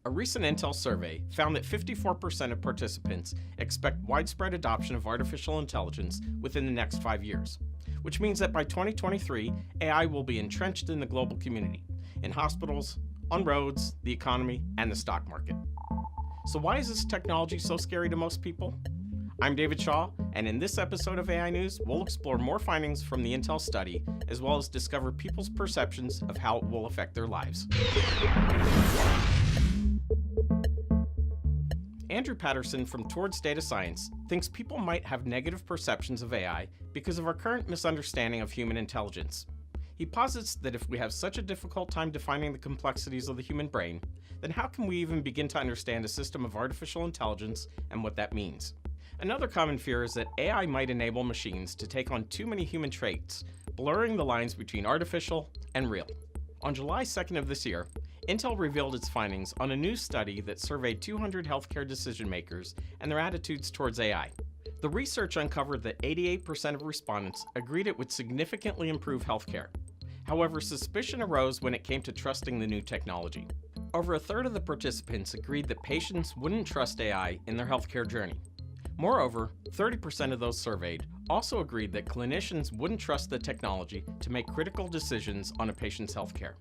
A recent Intel survey found that 54% of participants expect widespread adoption of artificial intelligence within the next 5 years, which means that by 2023, AI will be entrenched in the global community, in hospitals, on roads, the economy, and the stock market. So why is this technology so scary to most people? I'm David Shaw, and in this episode of AI News, we'll explore more findings from the Intel study, as well as discover people's perceptions of how it will affect their lives. Andrew Patterson from Towards Data Science thinks people might have negative perceptions of AI because of our current misunderstanding of human intelligence. He posits that if we have such a difficult time defining the complexities of the human brain, then how can we even begin to understand a system of artificial intelligence and what that means? Another common fear is that AI might enable machines to take on too many human traits, blurring the lines between artificial and real. On July 2nd of this year, Intel revealed its findings on a new study that surveyed 200 healthcare decision makers and their attitudes towards AI. The research uncovered that 88% of respondents agreed it would significantly improve healthcare. However, suspicion arose when it came to trusting the new technology. Over a third of the participants agreed that patients wouldn't trust AI in their healthcare journey. Moreover, 30% of those surveyed also agreed that clinicians wouldn't trust the technology to make critical decisions on a patient's healthcare.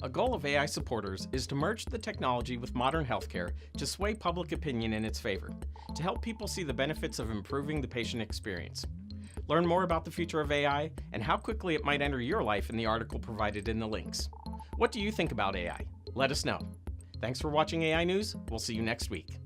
A goal of AI supporters is to merge the technology with modern healthcare to sway public opinion in its favor, to help people see the benefits of improving the patient experience. Learn more about the future of AI and how quickly it might enter your life in the article provided in the links. What do you think about AI? Let us know. Thanks for watching AI News. We'll see you next week.